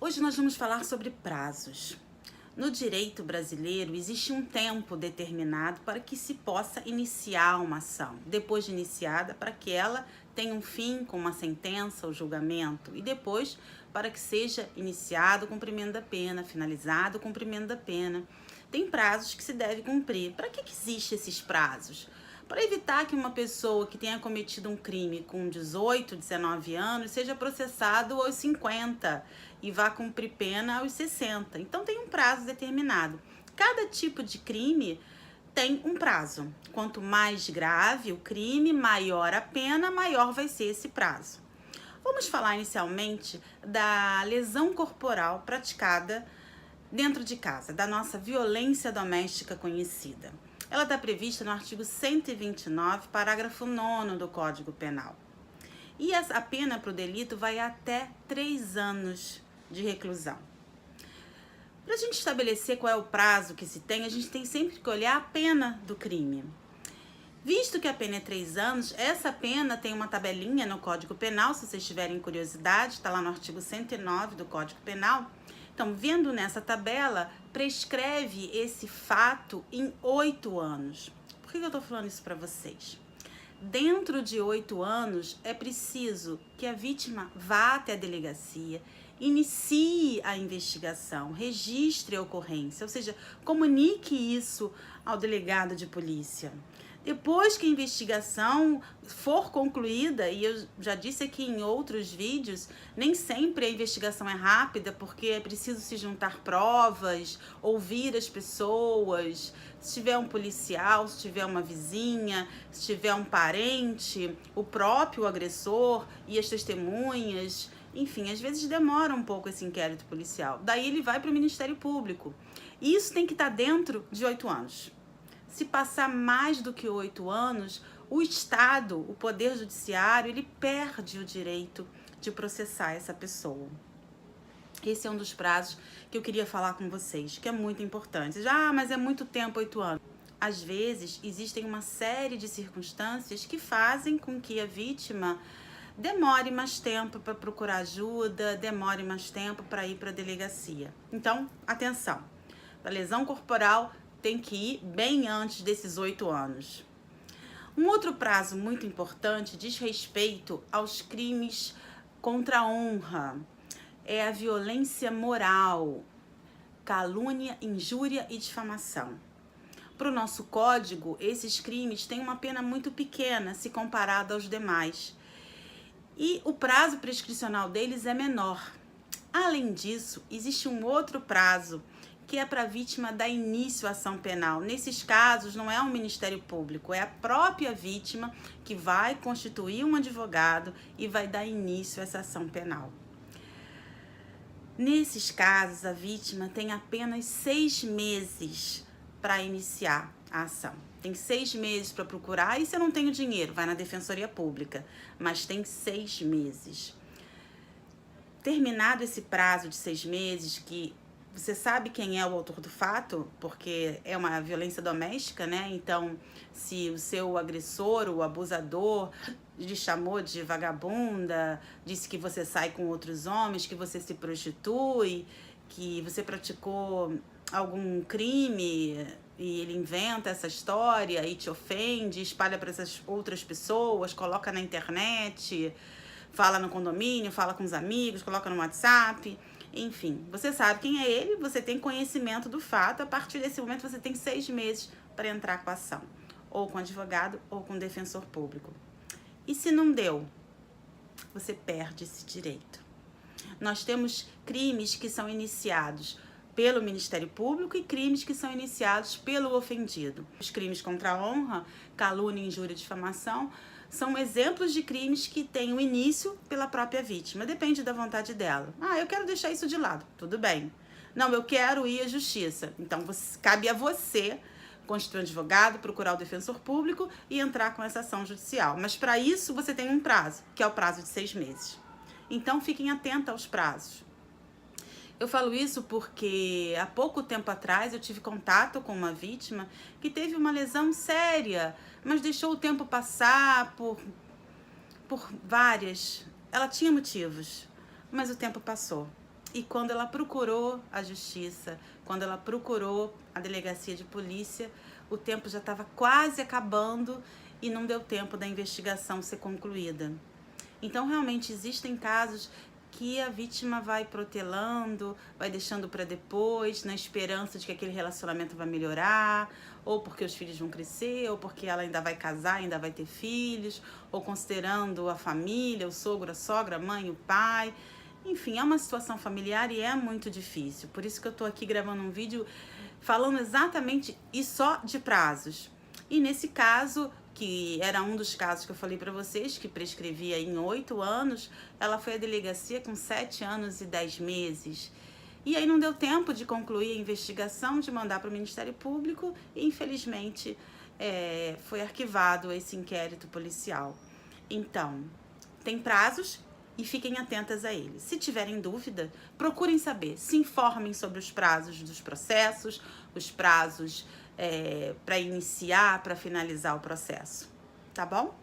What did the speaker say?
Hoje nós vamos falar sobre prazos. No direito brasileiro, existe um tempo determinado para que se possa iniciar uma ação. Depois de iniciada, para que ela tenha um fim com uma sentença ou julgamento. E depois, para que seja iniciado o cumprimento da pena, finalizado o cumprimento da pena. Tem prazos que se deve cumprir. Para que existem esses prazos? Para evitar que uma pessoa que tenha cometido um crime com 18, 19 anos seja processado aos 50 e vá cumprir pena aos 60. Então tem um prazo determinado. Cada tipo de crime tem um prazo. Quanto mais grave o crime, maior a pena, maior vai ser esse prazo. Vamos falar inicialmente da lesão corporal praticada dentro de casa, da nossa violência doméstica conhecida. Ela está prevista no artigo 129, parágrafo 9º do Código Penal. E a pena para o delito vai até 3 anos de reclusão. Para a gente estabelecer qual é o prazo que se tem, a gente tem sempre que olhar a pena do crime. Visto que a pena é 3 anos, essa pena tem uma tabelinha no Código Penal, se vocês tiverem curiosidade, está lá no artigo 109 do Código Penal. Então, vendo nessa tabela, prescreve esse fato em 8 anos. Por que eu estou falando isso para vocês? Dentro de 8 anos, é preciso que a vítima vá até a delegacia, inicie a investigação, registre a ocorrência, ou seja, comunique isso ao delegado de polícia. Depois que a investigação for concluída, e eu já disse aqui em outros vídeos, nem sempre a investigação é rápida, porque é preciso se juntar provas, ouvir as pessoas, se tiver um policial, se tiver uma vizinha, se tiver um parente, o próprio agressor e as testemunhas, enfim, às vezes demora um pouco esse inquérito policial. Daí ele vai para o Ministério Público. E isso tem que estar dentro de 8 anos. Se passar mais do que 8 anos, o Estado, o Poder Judiciário, ele perde o direito de processar essa pessoa. Esse é um dos prazos que eu queria falar com vocês, que é muito importante. Mas é muito tempo, 8 anos. Às vezes, existem uma série de circunstâncias que fazem com que a vítima demore mais tempo para procurar ajuda, demore mais tempo para ir para a delegacia. Então, atenção, a lesão corporal tem que ir bem antes desses 8 anos. Um outro prazo muito importante diz respeito aos crimes contra a honra. É a violência moral, calúnia, injúria e difamação. Para o nosso código, esses crimes têm uma pena muito pequena se comparado aos demais. E o prazo prescricional deles é menor. Além disso, existe um outro prazo que é para a vítima dar início à ação penal. Nesses casos, não é o Ministério Público, é a própria vítima que vai constituir um advogado e vai dar início a essa ação penal. Nesses casos, a vítima tem apenas 6 meses para iniciar a ação. Tem 6 meses para procurar, e se eu não tenho dinheiro, vai na Defensoria Pública, mas tem 6 meses. Terminado esse prazo de 6 meses, que você sabe quem é o autor do fato, porque é uma violência doméstica, né? Então, se o seu agressor, o abusador, lhe chamou de vagabunda, disse que você sai com outros homens, que você se prostitui, que você praticou algum crime e ele inventa essa história e te ofende, espalha para essas outras pessoas, coloca na internet, fala no condomínio, fala com os amigos, coloca no WhatsApp. Enfim, você sabe quem é ele, você tem conhecimento do fato, a partir desse momento você tem 6 meses para entrar com a ação, ou com advogado ou com defensor público. E se não deu, você perde esse direito. Nós temos crimes que são iniciados pelo Ministério Público e crimes que são iniciados pelo ofendido. Os crimes contra a honra, calúnia, injúria e difamação, são exemplos de crimes que têm o início pela própria vítima. Depende da vontade dela. Eu quero deixar isso de lado. Tudo bem. Não, eu quero ir à justiça. Então, cabe a você constituir um advogado, procurar o defensor público e entrar com essa ação judicial. Mas, para isso, você tem um prazo, que é o prazo de 6 meses. Então, fiquem atentos aos prazos. Eu falo isso porque há pouco tempo atrás eu tive contato com uma vítima que teve uma lesão séria, mas deixou o tempo passar por várias. Ela tinha motivos, mas o tempo passou. E quando ela procurou a justiça, quando ela procurou a delegacia de polícia, o tempo já estava quase acabando e não deu tempo da investigação ser concluída. Então, realmente, existem casos que a vítima vai protelando, vai deixando para depois, na esperança de que aquele relacionamento vai melhorar, ou porque os filhos vão crescer, ou porque ela ainda vai casar, ainda vai ter filhos, ou considerando a família, o sogro, a sogra, a mãe, o pai. Enfim, é uma situação familiar e é muito difícil. Por isso que eu tô aqui gravando um vídeo falando exatamente e só de prazos. E nesse caso, que era um dos casos que eu falei para vocês, que prescrevia em 8 anos, ela foi à delegacia com 7 anos e 10 meses. E aí não deu tempo de concluir a investigação, de mandar para o Ministério Público e, infelizmente, foi arquivado esse inquérito policial. Então, tem prazos e fiquem atentas a eles. Se tiverem dúvida, procurem saber, se informem sobre os prazos dos processos, os prazos para iniciar, para finalizar o processo. Tá bom?